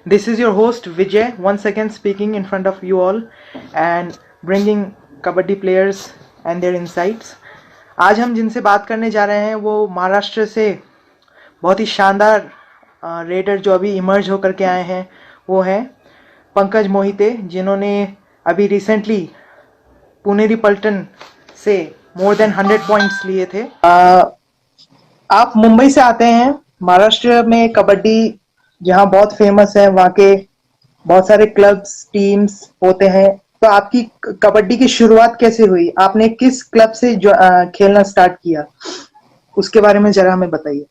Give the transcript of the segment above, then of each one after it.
This is your host Vijay, once again speaking in front of you all and bringing kabaddi players and their insights. आज हम जिनसे बात करने जा रहे हैं वो महाराष्ट्र से बहुत ही शानदार रेडर जो अभी इमर्ज होकर के आए हैं वो हैं पंकज मोहिते, जिन्होंने अभी रिसेंटली पुनेरी पल्टन से मोर देन 100 पॉइंट्स लिए थे। आप मुंबई से आते हैं। महाराष्ट्र में कबड्डी जहाँ बहुत फेमस है, वहाँ के बहुत सारे क्लब्स टीम्स होते हैं। तो आपकी कबड्डी की शुरुआत कैसे हुई? आपने किस क्लब से खेलना स्टार्ट किया, उसके बारे में जरा हमें बताइए।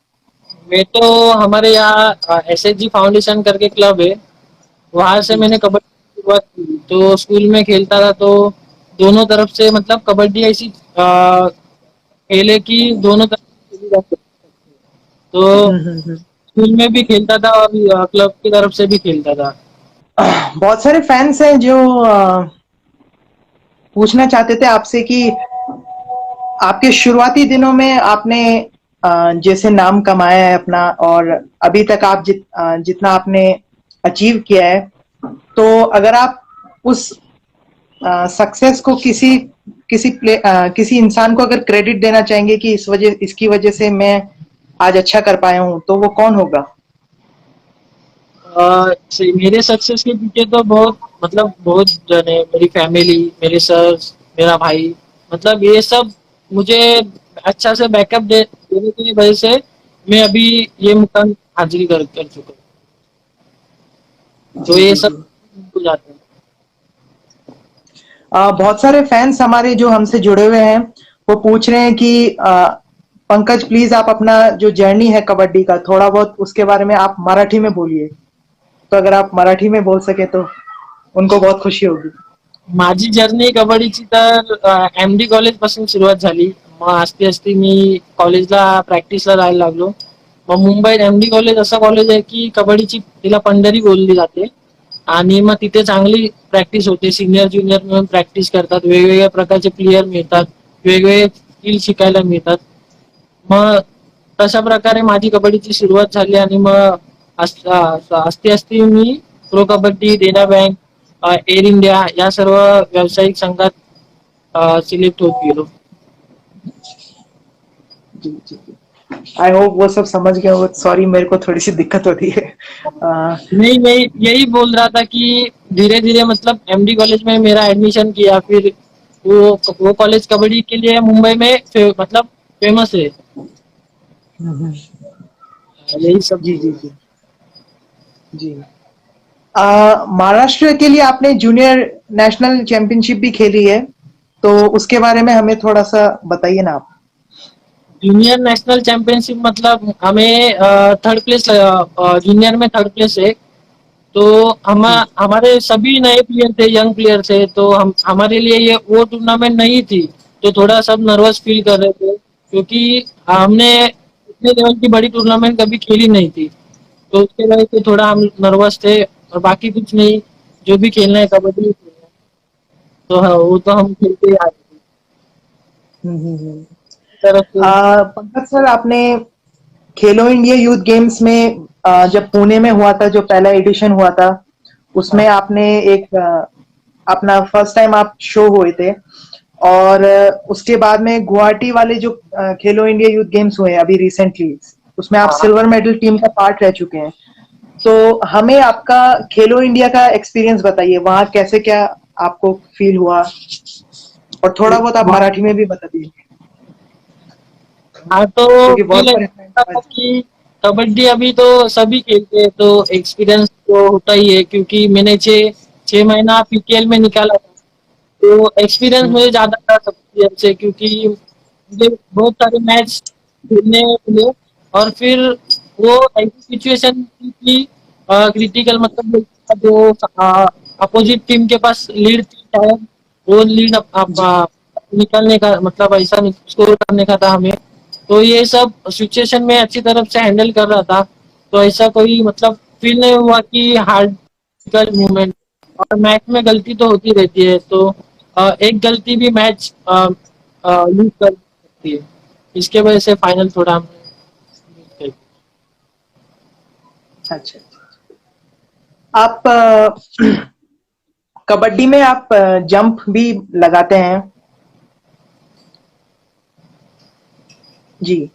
मैं तो हमारे यहाँ SHG फाउंडेशन करके क्लब है, वहां से मैंने कबड्डी की शुरुआत की। तो स्कूल में खेलता था तो दोनों तरफ से मतलब कबड्डी ऐसी खेले कि दोनों तरफ से खेली जा सकती है। तो स्कूल में भी खेलता था और क्लब की तरफ से भी खेलता था। बहुत सारे फैंस हैं जो पूछना चाहते थे आपसे कि आपके शुरुआती दिनों में आपने जैसे नाम कमाया है अपना, और अभी तक आप जितना आपने अचीव किया है, तो अगर आप उस सक्सेस को किसी इंसान को अगर क्रेडिट देना चाहेंगे कि इसकी वजह से मैं आज अच्छा कर पाया हूं, तो वो कौन होगा? मेरे सक्सेस के पीछे तो बहुत जन है। मेरी फैमिली, मेरे सर, मेरा भाई, मतलब ये सब मुझे अच्छा से बैकअप देने की वजह से मैं अभी ये मुकाम हासिल कर चुका हूँ। तो जी ये जी सब जी। हो जाते हैं। बहुत सारे फैंस हमारे जो हमसे जुड़े हुए हैं वो पूछ रहे हैं कि पंकज प्लीज आप अपना जो जर्नी है कबड्डी का थोड़ा बहुत उसके बारे में आप मराठी में बोलिए। तो अगर आप मराठी में बोल सके तो उनको बहुत खुशी होगी। माझी जर्नी कबड्डीची तर MD कॉलेज पासून सुरुवात झाली। मग असती असती मी कॉलेजला प्रॅक्टिसला जायला लागलो। मग मुंबईत MD कॉलेज असं कॉलेज आहे की कबड्डीची तिला पंढरी बोलली जाते आणि मग तिथे चांगली प्रॅक्टिस होते। सिनियर ज्युनियर मिळून प्रॅक्टिस करतात, वेगवेगळ्या प्रकारचे प्लेयर मिळतात, वेगवेगळे स्किल शिकायला मिळतात। मग तशा प्रकारे माझी कबड्डीची सुरुवात झाली आणि मग असती असती मी प्रो कबड्डी, देना बँक, एअर इंडिया या सर्व व्यावसायिक संघात सिलेक्ट होत गेलो। जी जी जी। आई होप वो सब समझ गए हो। सॉरी, मेरे को थोड़ी सी दिक्कत होती है। नहीं, मैं यही बोल रहा था कि धीरे धीरे मतलब MD कॉलेज में मेरा एडमिशन किया। फिर वो कॉलेज कबड्डी के लिए मुंबई में मतलब फेमस है। यही सब जी जी जी जी। महाराष्ट्र के लिए आपने जूनियर नेशनल चैंपियनशिप भी खेली है, तो उसके बारे में हमें थोड़ा सा बताइए ना आप। जूनियर नेशनल चैंपियनशिप मतलब हमें थर्ड प्लेस, जूनियर में थर्ड प्लेस है। तो जी हमारे सभी नए प्लेयर थे, यंग प्लेयर थे। तो हम हमारे लिए ये वो टूर्नामेंट नहीं थी। तो थोड़ा सब नर्वस फील कर रहे थे क्योंकि हमने इतने लेवल की बड़ी टूर्नामेंट कभी खेली नहीं थी। तो उसके वजह से थोड़ा हम नर्वस थे और बाकी कुछ नहीं। जो भी खेलना है कबड्डी ही खेलना है। तो हाँ, वो तो हम खेलते ही आए थे। हम्म। इस तरह से पंकज सर, आपने खेलो इंडिया यूथ गेम्स में जब पुणे में हुआ था, जो पहला एडिशन हुआ था, उसमें आपने एक अपना फर्स्ट टाइम आप शो हुए थे, और उसके बाद में गुवाहाटी वाले जो खेलो इंडिया यूथ गेम्स हुए हैं अभी रिसेंटली, उसमें आप हाँ, सिल्वर मेडल टीम का पार्ट रह चुके हैं। तो हमें आपका खेलो इंडिया का एक्सपीरियंस बताइए, वहां कैसे क्या आपको फील हुआ, और थोड़ा बहुत आप मराठी में भी बता दीजिए हाँ, तो क्योंकि फील बहुत सारे ऐसा था fans- कि कबड्डी अभी तो सभी खेलते हैं। तो एक्सपीरियंस तो होता ही है क्योंकि मैंने 6 महीना PKL में निकाला था। तो एक्सपीरियंस मुझे ज्यादा था सब प्लेयर से क्योंकि मुझे बहुत सारे मैच खेलने मिले। और फिर वो ऐसी सिचुएशन थी कि क्रिटिकल मतलब जो अपोजिट टीम के पास लीड थी शायद, वो लीड जी निकलने का मतलब ऐसा स्कोर करने का था हमें। तो ये सब सिचुएशन में अच्छी तरफ से हैंडल कर रहा था। तो ऐसा कोई मतलब फील नहीं हुआ कि हार्ड मूवमेंट। और मैच में गलती तो होती रहती है। तो एक गलती भी मैच लूज कर सकती है। इसके वजह से फाइनल थोड़ा हमने miss कर दिया। अच्छा। आप कबड्डी में आप जंप भी लगाते हैं? जी।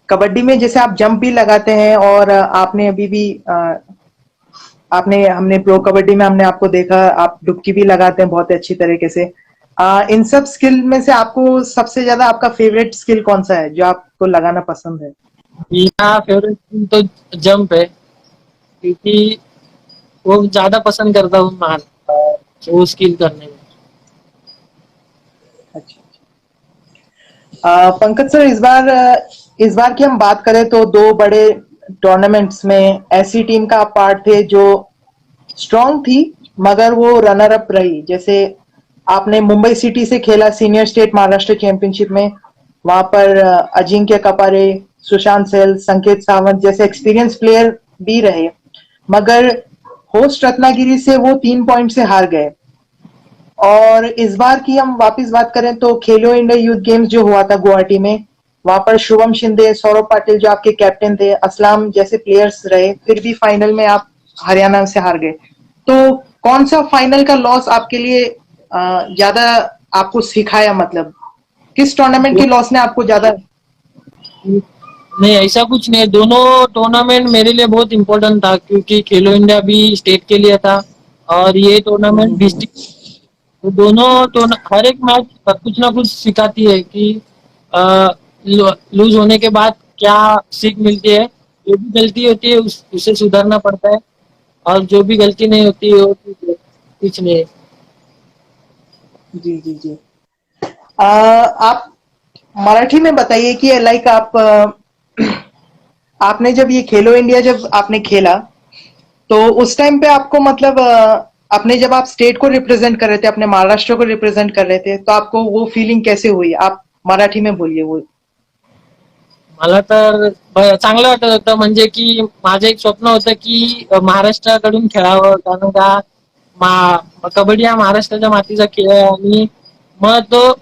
कबड्डी में जैसे आप जंप भी लगाते हैं और आपने अभी भी आपने हमने प्रो कबड्डी में हमने आपको देखा आप डुबकी भी लगाते हैं बहुत अच्छी तरीके से। इन सब स्किल में से आपको सबसे ज्यादा आपका फेवरेट स्किल कौन सा है जो आपको लगाना पसंद है? मेरा फेवरेट तो जंप है, क्योंकि वो ज्यादा पसंद करता हूँ मैं वो स्किल करने में। अच्छा। पंकज सर, इस बार की हम बात करें तो दो बड़े टूर्नामेंट्स में ऐसी टीम का आप पार्ट थे जो स्ट्रांग थी मगर वो रनर अप रही। जैसे आपने मुंबई सिटी से खेला सीनियर स्टेट महाराष्ट्र चैंपियनशिप में, वहां पर अजिंक्य कपारे, सुशांत सेल, संकेत सावंत जैसे एक्सपीरियंस प्लेयर भी रहे, मगर होस्ट रत्नागिरी से वो 3 पॉइंट से हार गए। और इस बार की हम वापस बात करें तो खेलो इंडिया यूथ गेम्स जो हुआ था गुवाहाटी में, वहां पर शुभम शिंदे, सौरभ पाटिल जो आपके कैप्टन थे, असलाम जैसे प्लेयर्स रहे, फिर भी फाइनल में आप हरियाणा से हार गए। तो कौन सा फाइनल का लॉस आपके लिए ज्यादा आपको सिखाया, मतलब किस टूर्नामेंट के लॉस ने आपको ज्यादा? नहीं, ऐसा कुछ नहीं है। दोनों टूर्नामेंट मेरे लिए बहुत इम्पोर्टेंट था, क्योंकि खेलो इंडिया भी स्टेट के लिए था और ये टूर्नामेंट डिस्ट्रिक्ट। तो दोनों हर एक मैच कुछ ना कुछ सिखाती है कि लूज होने के बाद क्या सीख मिलती है। जो भी गलती होती है उसे सुधारना पड़ता है, और जो भी गलती नहीं होती है वो कुछ नहीं है। जी जी जी। आप मराठी में बताइए कि लाइक आप आपने जब ये खेलो इंडिया जब आपने खेला तो उस टाइम पे आपको मतलब अपने जब आप स्टेट को रिप्रेजेंट कर रहे थे, अपने महाराष्ट्र को रिप्रेजेंट कर रहे थे, तो आपको वो फीलिंग कैसे हुई? आप मराठी में बोलिए वो। मला तर चांगलं वाटत होतं, म्हणजे की माझं एक स्वप्न होतं की महाराष्ट्राकडून खेळावं, कारण का कबड्डी हा महाराष्ट्राच्या मातीचा खेळ आहे. आणि मग तो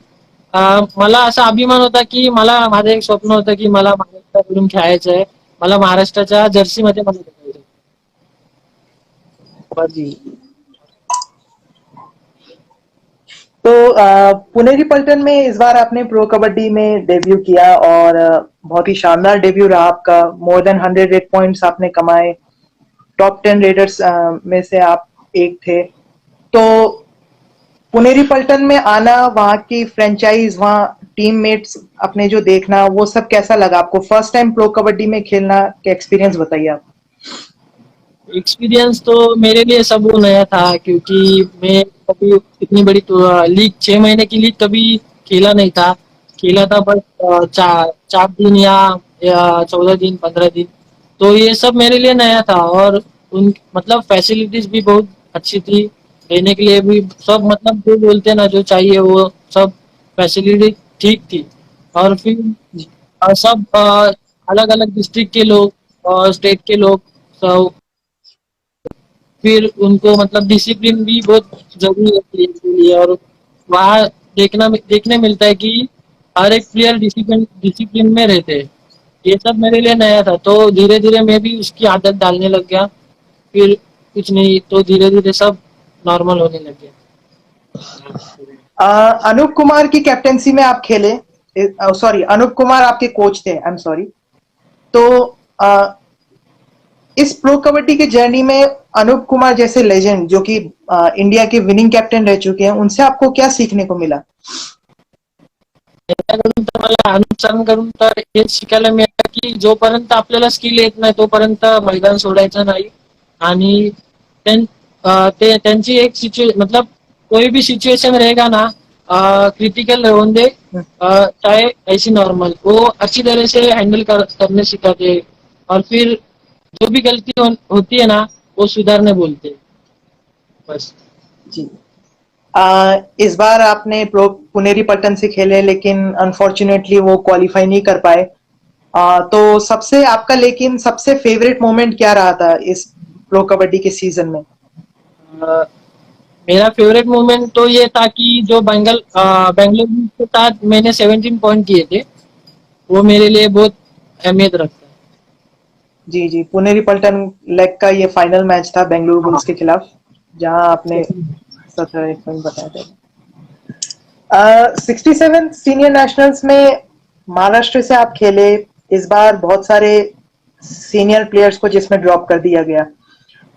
मला असा अभिमान होता की माझं एक स्वप्न होतं की मला महाराष्ट्राकडून खेळायचं आहे, मला महाराष्ट्राच्या जर्सीमध्ये मला खेळायचं आहे. बस. जी। तो पुनेरी पलटन में इस बार आपने प्रो कबड्डी में डेब्यू किया और बहुत ही शानदार डेब्यू रहा आपका। मोर देन 108 पॉइंट्स आपने कमाए, टॉप 10 रेडर्स में से आप एक थे। तो पुनेरी पलटन में आना, वहां की फ्रेंचाइज, वहां टीममेट्स अपने जो देखना, वो सब कैसा लगा आपको? फर्स्ट टाइम प्रो कबड्डी में खेलना का एक्सपीरियंस बताइए आप। एक्सपीरियंस तो मेरे लिए सब वो नया था, क्योंकि मैं कभी इतनी बड़ी तो लीग 6 महीने की लीग कभी खेला नहीं था। खेला था बस 4 दिन या 14 दिन 15 दिन। तो ये सब मेरे लिए नया था, और उन मतलब फैसिलिटीज भी बहुत अच्छी थी, रहने के लिए भी सब, मतलब जो बोलते हैं ना जो चाहिए वो सब फैसिलिटी ठीक थी। और फिर सब अलग अलग डिस्ट्रिक्ट के लोग और स्टेट के लोग सब, फिर उनको मतलब डिसिप्लिन भी बहुत जरूरी होती है इसके लिए। और वहाँ देखने मिलता है कि हर एक प्लेयर डिसिप्लिन डिसिप्लिन में रहते हैं। ये सब मेरे लिए नया था, तो धीरे धीरे मैं भी उसकी आदत डालने लग गया। फिर कुछ नहीं, तो धीरे धीरे सब नॉर्मल होने लग गया। अनूप कुमार की कैप्टेंसी में आप खेले, सॉरी अनूप कुमार आपके कोच थे, आई एम सॉरी। तो इस प्रो कबड्डी के जर्नी में अनूप कुमार जैसे लेजेंड जो कि इंडिया के विनिंग कैप्टन रह चुके हैं, उनसे आपको क्या सीखने को मिला? त्याच्याकडून तर मला अनुसरण करून तर हेच शिकायला मिळालं की जोपर्यंत आपल्याला स्किल येत नाही तोपर्यंत मैदान सोडायचं नाही. आणि त्यांची एक मतलब कोई भी सिचुएशन रहेगा ना, क्रिटिकल होंगे चाहे ऐसी नॉर्मल, वो अच्छी तरह से हैंडल करने सिखाते। और फिर जो भी गलती होती है ना वो सुधारने बोलते, बस। जी। इस बार आपने प्रो पुनेरी पट्टन से खेले लेकिन अनफॉर्चुनेटली वो क्वालिफाई नहीं कर पाए। तो सबसे आपका लेकिन सबसे फेवरेट मोमेंट क्या रहा था इस प्रो कबड्डी के सीजन में? अ, मेरा फेवरेट मोमेंट तो ये था कि जो बेंगलुरु के साथ मैंने 17 पॉइंट किए थे, वो मेरे लिए बहुत अहमियत रखता है। जी जी, पुनेरी पल्टन लेग का ये फाइनल मैच था बेंगलुरु हाँ। बुल्स के खिलाफ, जहां आपने 17 पॉइंट बताया था। 67 सीनियर नेशनल्स में महाराष्ट्र से आप खेले। इस बार बहुत सारे सीनियर प्लेयर्स को जिसमें ड्रॉप कर दिया गया,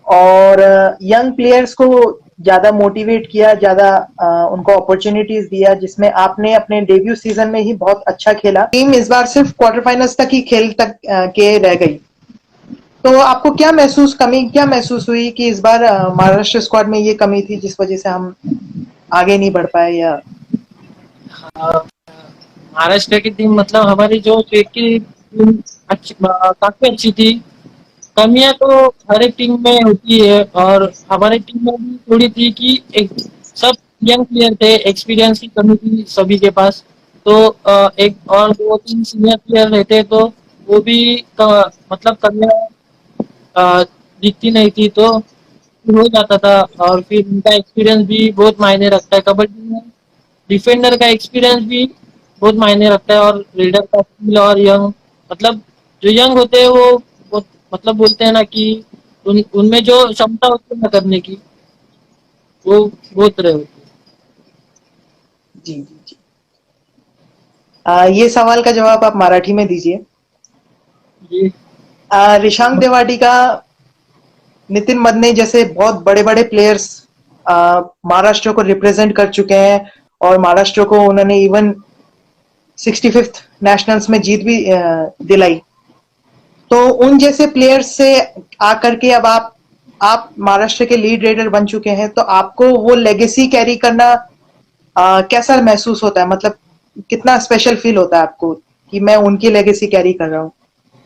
और यंग प्लेयर्स को ज्यादा मोटिवेट किया, ज्यादा उनको अपॉर्चुनिटीज दिया, जिसमें आपने अपने डेब्यू सीजन में ही बहुत अच्छा खेला। टीम इस बार सिर्फ क्वार्टर फाइनल्स तक ही खेल तक के रह गई। तो आपको क्या महसूस हुई कि इस बार महाराष्ट्र स्क्वाड में ये कमी थी जिस वजह से हम आगे नहीं बढ़ पाए? या महाराष्ट्र की टीम मतलब हमारी जो स्टेट की टीम अच्छी काफी अच्छी थी। कमियां तो हर एक टीम में होती है और हमारी टीम में भी थोड़ी थी कि एक सब यंग प्लेयर थे, एक्सपीरियंस की कमी थी सभी के पास। तो एक और दो तीन सीनियर प्लेयर रहते तो वो भी मतलब कमियां दिखती नहीं थी, तो हो जाता था। और फिर उनका एक्सपीरियंस भी बहुत मायने रखता है कबड्डी में। डिफेंडर का एक्सपीरियंस भी बहुत मायने रखता है, और रीडर का स्किल और यंग मतलब जो यंग होते हैं वो मतलब बोलते हैं ना कि उनमें जो क्षमता होती है ना करने की, वो बहुत रहे होती जी जी जी, ये सवाल का जवाब आप मराठी में दीजिए। है। ये रिशांक देवाडी का, नितिन मदने जैसे बहुत बड़े बड़े प्लेयर्स महाराष्ट्र को रिप्रेजेंट कर चुके हैं, और महाराष्ट्र को उन्होंने इवन 65th नेशनल्स में जीत भी दिलाई। तो उन जैसे प्लेयर्स से आकर के अब आप महाराष्ट्र के लीड रेडर बन चुके हैं, तो आपको वो लेगेसी कैरी करना कैसा महसूस होता है? मतलब कितना स्पेशल फील होता है आपको कि मैं उनकी लेगेसी कैरी कर रहा हूँ?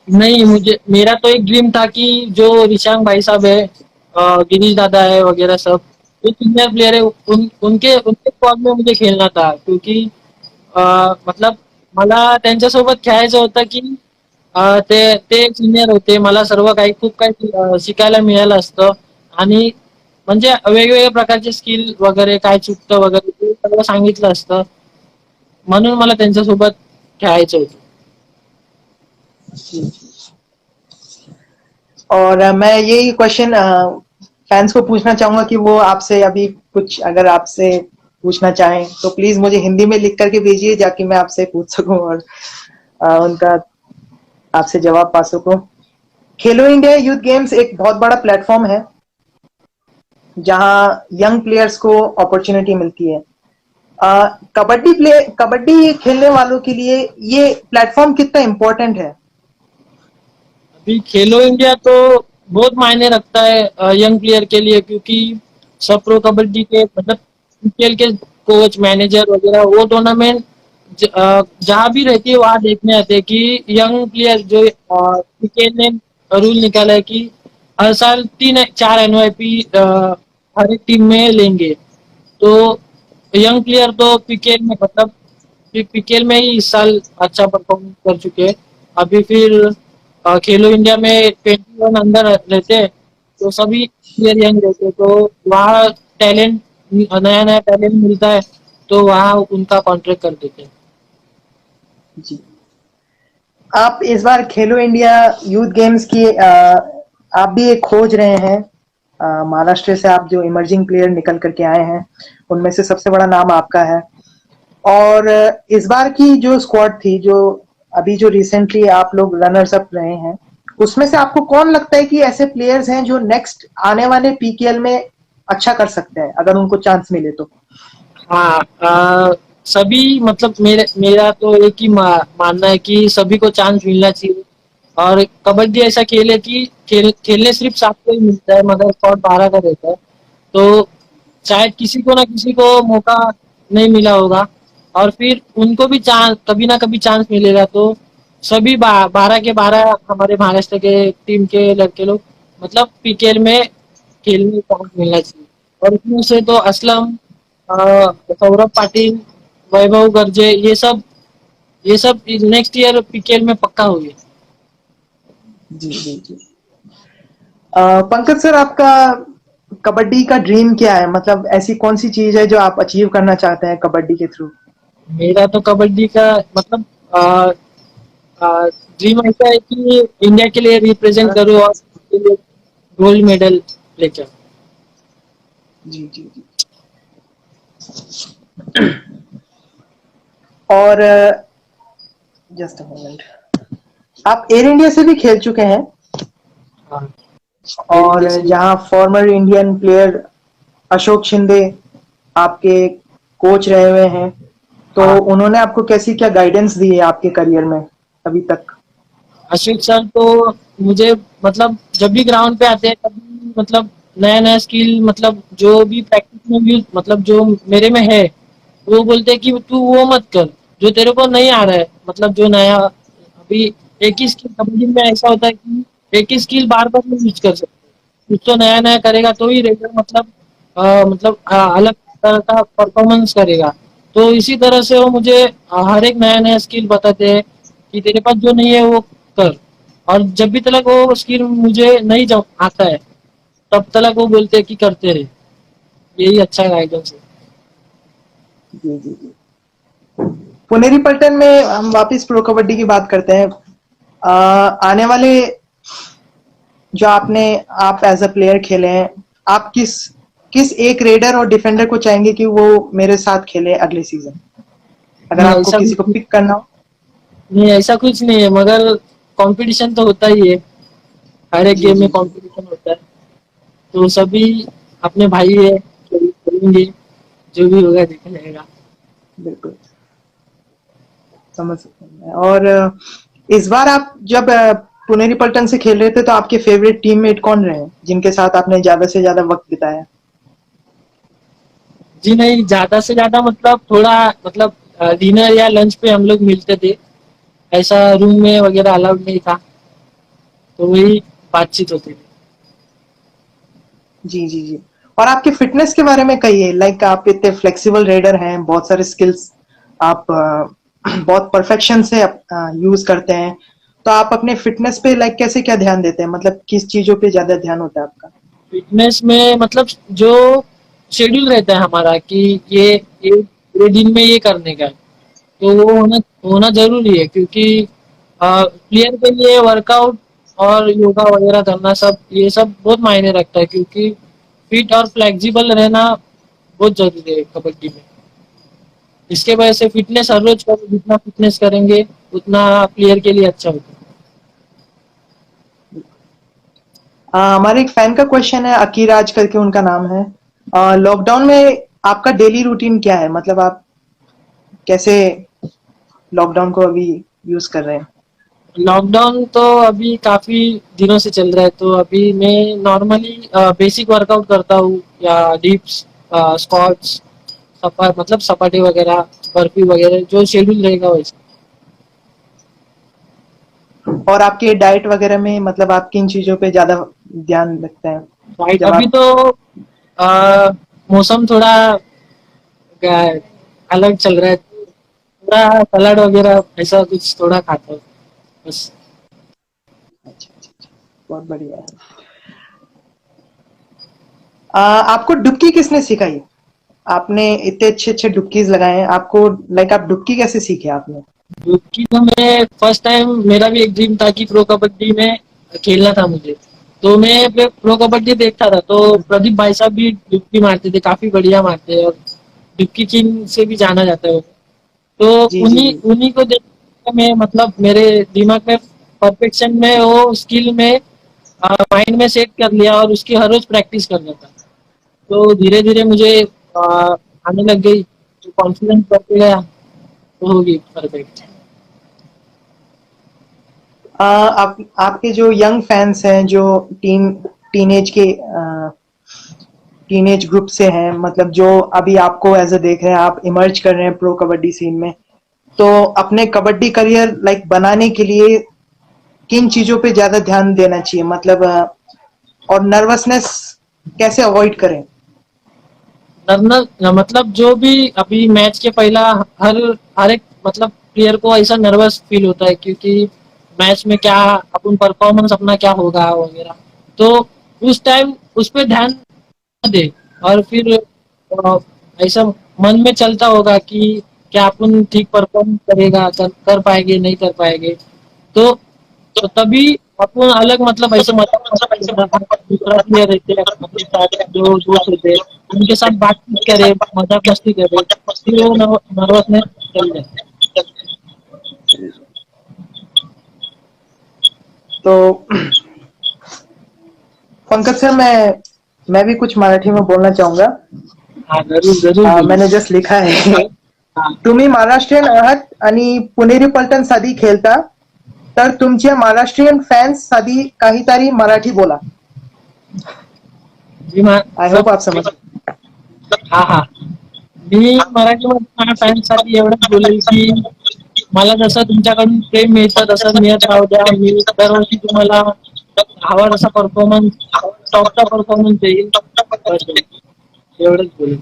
नहीं, मुझे मेरा तो एक ड्रीम था कि जो ऋषांक भाई साहब है, गिरीश दादा है वगैरह सब, जो सीनियर प्लेयर है उनके उनके स्क्वॉड में मुझे खेलना था, क्योंकि मतलब मला त्यांच्यासोबत खेळायचं होतं की ते ते सिनियर होते. मला सर्व काही खूप काही शिकायला मिळालं असतं, आणि म्हणजे वेगवेगळ्या प्रकारचे स्किल वगैरे काय चुकतं वगैरे ते सगळं सांगितलं असतं. म्हणून मला त्यांच्यासोबत खेळायचं होतं. और मैं यही क्वेश्चन फैंस को पूछना चाहूंगा कि वो आपसे अभी कुछ अगर आपसे पूछना चाहें तो प्लीज मुझे हिंदी में लिख करके भेजिए, जाकि मैं आपसे पूछ सकूं और उनका आपसे जवाब पा सकूं। खेलो इंडिया यूथ गेम्स एक बहुत बड़ा प्लेटफॉर्म है जहां यंग प्लेयर्स को अपॉर्चुनिटी मिलती है। कबड्डी खेलने वालों के लिए ये प्लेटफॉर्म कितना इम्पोर्टेंट है? अभी खेलो इंडिया तो बहुत मायने रखता है यंग प्लेयर के लिए, क्योंकि सब प्रो कबड्डी के मतलब पीकेएल के कोच मैनेजर वगैरह वो टूर्नामेंट जहाँ भी रहती है वहाँ देखने आते हैं कि यंग प्लेयर जो पीकेएल ने रूल निकाला है कि हर साल 3 4 एनवाईपी हर एक टीम में लेंगे। तो यंग प्लेयर तो पीकेएल में मतलब पीकेएल में ही इस साल अच्छा परफॉर्म कर चुके हैं। अभी फिर खेलो इंडिया में 21 अंदर रहते हैं, तो सभी प्लेयर यंग रहते हैं, तो वहाँ टैलेंट नया नया टैलेंट मिलता है, तो वहाँ उनका कॉन्ट्रैक्ट कर देते हैं। जी, आप इस बार खेलो इंडिया यूथ गेम्स की आप भी एक खोज रहे हैं। महाराष्ट्र से आप जो इमर्जिंग प्लेयर निकल करके आए हैं, उनमें से सबसे बड़ा नाम आपका है। और इस बार की जो स्क्वाड थी, जो अभी जो रिसेंटली आप लोग रनर्स अप रहे हैं, उसमें से आपको कौन लगता है कि ऐसे प्लेयर्स हैं जो नेक्स्ट आने वाले पीकेएल में अच्छा कर सकते हैं अगर उनको चांस मिले तो? हाँ, सभी मतलब मेरा तो एक ही मानना है कि सभी को चांस मिलना चाहिए। और कबड्डी ऐसा खेल है कि खेलने सिर्फ 7 को ही मिलता है, मगर स्पॉट 12 का रहता है। तो शायद किसी को ना किसी को मौका नहीं मिला होगा, और फिर उनको भी चांस कभी ना कभी चांस मिलेगा। तो सभी 12 के 12 हमारे महाराष्ट्र के टीम के लड़के लोग मतलब पीकेएल में खेलने का चांस मिलना चाहिए। और इसमें से तो असलम, सौरभ पाटिल, वैभव गर्जे, ये सब नेक्स्ट ईयर पीकेएल में पक्का होंगे। जी जी जी। पंकज सर, आपका कबड्डी का ड्रीम क्या है? मतलब ऐसी कौन सी चीज है जो आप अचीव करना चाहते हैं कबड्डी के थ्रू? मेरा तो कबड्डी का मतलब ड्रीम ऐसा है कि इंडिया के लिए रिप्रेजेंट करूँ और उसके लिए गोल्ड मेडल लेकर। जी जी जी। और जस्ट अ मोमेंट, आप एयर इंडिया से भी खेल चुके हैं हाँ, एयर और इंडिया से भी। जहां former Indian player Ashok Shinde आपके कोच रहे हुए हैं, तो हाँ, उन्होंने आपको कैसी क्या गाइडेंस दी है आपके करियर में अभी तक? अशोक सर तो मुझे मतलब जब भी ग्राउंड पे आते हैं तभी मतलब नया नया स्किल मतलब जो भी प्रैक्टिस में यूज मतलब जो मेरे में है वो बोलते हैं कि तू वो मत कर जो तेरे को नहीं आ रहा है मतलब जो नया अभी एक ही स्किल कबड्डी में ऐसा होता है कि एक ही स्किल बार बार नहीं यूज कर सकते कुछ तो नया नया करेगा तो ही रेडर मतलब अलग तरह का परफॉर्मेंस करेगा। तो इसी तरह से वो मुझे हर एक नया नया स्किल बताते हैं कि तेरे पास जो नहीं है वो कर। और जब भी तक वो स्किल मुझे नहीं आता है तब तक वो बोलते हैं कि करते रहे। यही अच्छा गाइडेंस है। जी जी जी। पुनेरी पलटन में हम वापस प्रो कबड्डी की बात करते हैं। आने वाले जो आप एज अ प्लेयर खेले हैं, आप किस किस एक रेडर और डिफेंडर को चाहेंगे कि वो मेरे साथ खेले अगले सीजन, अगर नहीं आपको ऐसा किसी को कुछ पिक करना हो? नहीं ऐसा कुछ नहीं है मगर कंपटीशन तो होता ही है। हर एक जी गेम में जी जी, कंपटीशन होता है। तो सभी अपने भाई है करेंगे जो भी होगा देखा जाएगा। बिल्कुल समझ सकते हैं। और इस बार आप जब पुनेरी पलटन से खेल रहे थे, तो आपके फेवरेट टीममेट कौन रहे जिनके साथ आपने ज्यादा से ज्यादा वक्त बिताया? जी नहीं ज्यादा से ज्यादा मतलब थोड़ा मतलब डिनर या लंच पे हम लोग मिलते थे। ऐसा रूम में वगैरह अलाउड नहीं था तो वही बातचीत होती थी। जी जी जी। और आपके फिटनेस के बारे में कहिए, लाइक आप इतने फ्लेक्सिबल रेडर हैं, बहुत सारे स्किल्स आप बहुत परफेक्शन से यूज करते हैं, तो आप अपने फिटनेस पे लाइक कैसे क्या ध्यान देते हैं, मतलब किस चीजों पे ज्यादा ध्यान होता है आपका? फिटनेस में मतलब जो शेड्यूल रहता है हमारा कि ये पूरे दिन में ये करने का है तो वो होना होना जरूरी है क्योंकि प्लेयर के लिए वर्कआउट और योगा वगैरह करना सब ये सब बहुत मायने रखता है क्योंकि फिट और फ्लेक्सिबल रहना बहुत जरूरी है कबड्डी में। इसके वजह से फिटनेस हर रोज करो जितना फिटनेस करेंगे उतना प्लेयर के लिए अच्छा होता है। हमारे एक फैन का क्वेश्चन है, अकीराज करके उनका नाम है। लॉकडाउन में आपका डेली रूटीन क्या है, मतलब आप कैसे लॉकडाउन को अभी यूज कर रहे हैं? लॉकडाउन तो अभी काफी दिनों से चल रहा है तो अभी मैं नॉर्मली बेसिक वर्कआउट करता हूँ या डिप्स स्क्वाट्स मतलब सपाटे वगैरह बर्फी वगैरह जो शेड्यूल रहेगा वैसे। और आपके डाइट वगैरह में मतलब आप किन चीजों पे ज्यादा ध्यान रखते हैं राइट जब अभी आप? तो मौसम थोड़ा गा- अलग चल रहा है थोड़ा सलाद वगैरह ऐसा कुछ थोड़ा खाता हूँ बस। अच्छा अच्छा अच्छा, बहुत बढ़िया है। आपको डुबकी किसने सिखाई? आपने इतने अच्छे अच्छे डुबकीज लगाए हैं, आपको लाइक आप डुबकी कैसे सीखे आपने? डुबकी तो मैं फर्स्ट टाइम मेरा भी एक ड्रीम था कि प्रो कबड्डी में खेलना था मुझे। तो मैं प्रो कबड्डी देखता था तो प्रदीप भाई साहब भी डुबकी मारते थे काफी बढ़िया मारते हैं और डुबकी किंग से भी जाना जाता है वो। तो जी जी उन्हीं जी। उन्हीं को देख के मैं मतलब मेरे दिमाग में परफेक्शन में वो स्किल में माइंड में सेट कर लिया और उसकी हर रोज प्रैक्टिस करना था। तो धीरे धीरे मुझे आने लग गई जो कॉन्फिडेंस बढ़ते गया तो होगी परफेक्ट। आप आपके जो यंग फैंस हैं, जो टीन टीनेज के टीनेज ग्रुप से हैं, मतलब जो अभी आपको एज अ देख रहे हैं, आप इमर्ज कर रहे हैं प्रो कबड्डी सीन में, तो अपने कबड्डी करियर लाइक बनाने के लिए किन चीजों पे ज्यादा ध्यान देना चाहिए, मतलब और नर्वसनेस कैसे अवॉइड करें? नर्वस मतलब जो भी अभी मैच के पहला हर हर एक मतलब प्लेयर को ऐसा नर्वस फील होता है क्योंकि मैच में क्या अपन परफॉर्मेंस अपना क्या होगा वगैरह। तो उस टाइम उस पर ध्यान दे और फिर ऐसा मन में चलता होगा कि क्या अपन ठीक परफॉर्म करेगा कर पाएंगे नहीं कर पाएंगे। तो तो तभी अपन अलग मतलब ऐसे दूसरा प्लेयर रहते अपने साथ जो दोस्त रहते उनके साथ बातचीत करे, मजाक मस्ती करे, फिर वो नर्वसनेस चल जाए। तो पंकज सर, मैं भी कुछ मराठी में बोलना चाहूंगा। हाँ जरूर जरूर बोलिए। मैंने जस्ट लिखा है, हाँ तुम्ही महाराष्ट्रीयन आहात आणि पुणेरी पलटण साधी खेळता, तर तुमच्या महाराष्ट्रीयन फॅन्स साधी काहीतरी मराठी बोला. जी मा आय होप आप समज. हा हा मी मराठीमध्ये माझ्या फॅन्ससाठी एवढंच बोलेल की मला जसं तुमच्याकडून प्रेम मिळतं तसं मिळत राहू द्या. मी दरवर्षी तुम्हाला हवा तसा परफॉर्मन्स, टॉपचा परफॉर्मन्स देईल. बस एवढंच बोलेल.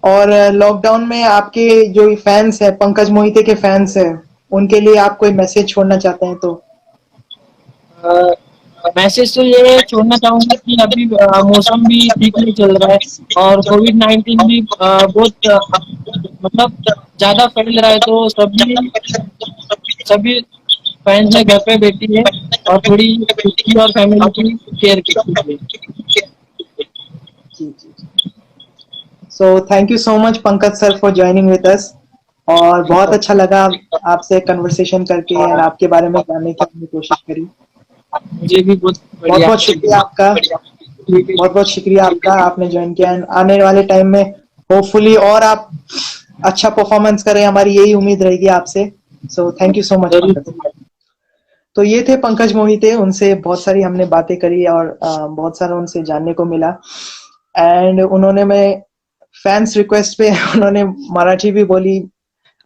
और लॉकडाउन में आपके जो फैंस है, पंकज मोहिते के फैंस है, उनके लिए आप कोई मैसेज छोड़ना चाहते हैं तो. मैसेज तो ये छोड़ना चाहूंगा कि अभी मौसम भी ठीक नहीं चल रहा है और कोविड-19 भी बहुत मतलब ज्यादा फैल रहा है, तो सभी सभी फैंस ने घर पे बैठी है और थोड़ी खुद की और फैमिली की केयर कीजिए। सो thank you so much Pankaj sir for joining with us. और बहुत अच्छा लगा आपसे कन्वर्सेशन करके और आपके बारे में जानने की हमने कोशिश करी. मुझे भी बहुत बहुत बढ़िया। बहुत शुक्रिया आपका. बहुत बहुत शुक्रिया आपका, आपने ज्वाइन किया. आने वाले टाइम में होपफुली और आप अच्छा परफॉर्मेंस करें, हमारी यही उम्मीद रहेगी आपसे. सो thank you so much Pankaj. तो ये थे पंकज मोहिते. उनसे बहुत सारी हमने बातें करी और बहुत सारा उनसे जानने को मिला. एंड उन्होंने मैं फैंस रिक्वेस्ट पे उन्होंने मराठी भी बोली.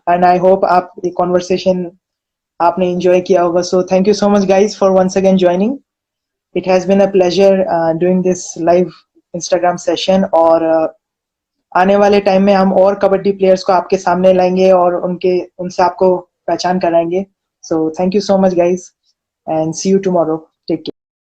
एंड आई होप आप ये कॉन्वर्सेशन आपने एंजॉय किया होगा. So thank you so much guys for once again joining. It has been a pleasure doing this live Instagram session. और आने वाले टाइम में हम और कबड्डी प्लेयर्स को आपके सामने लाएंगे और उनसे आपको पहचान कराएंगे. So thank you so much guys and see you tomorrow.